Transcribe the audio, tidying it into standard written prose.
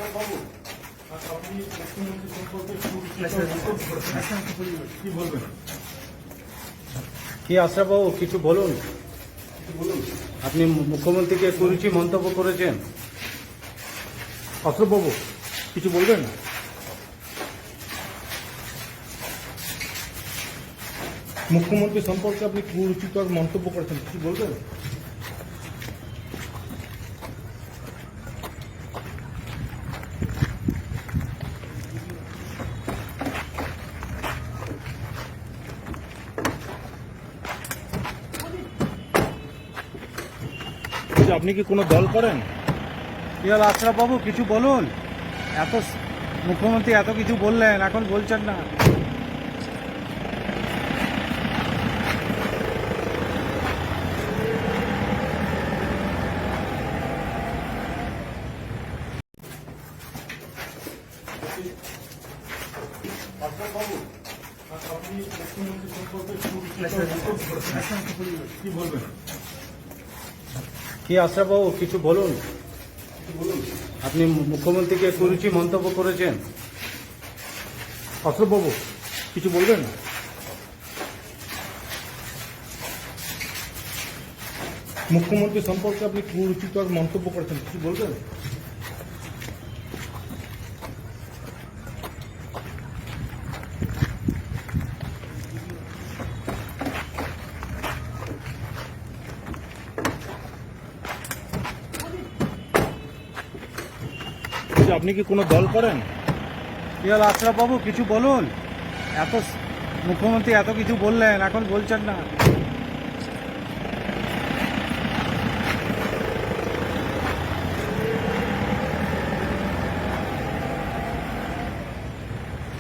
বাবু, আপনি মুখ্যমন্ত্রী সম্পর্কে কি বলবেন? কি আশরাফ বাবু কিছু বলুন। বলুন। আপনি মুখ্যমন্ত্রীকে কুরুচি মন্তব্য করেছেন। আশরাফ বাবু কিছু বলবেন? মুখ্যমন্ত্রী সম্পর্কে আপনি কুরুচিকর মন্তব্য করেছেন, কিছু বলবেন? আপনি কি কোনো দল করেন? কি হল আশরাফ বাবু কিছু বলুন। মুখ্যমন্ত্রী এত কিছু বললেন, এখন বলছেন না। আশরাফ বাবু, আপনি মুখ্যমন্ত্রী সম্পর্কে কি বলবেন? কি আশরাফ বাবু কিছু বলুন। বলুন। আপনি মুখ্যমন্ত্রীকে কুরুচি মন্তব্য করেছেন। আশরাফ বাবু কিছু বলবেন? মুখ্যমন্ত্রী সম্পর্কে আপনি কুরুচিকর মন্তব্য করেছেন, কিছু বলবেন? আপনি কি কোনো দল করেন? কি হল আশরাফ বাবু কিছু বলুন। মুখ্যমন্ত্রী এত কিছু বললেন, এখন বলছেন না।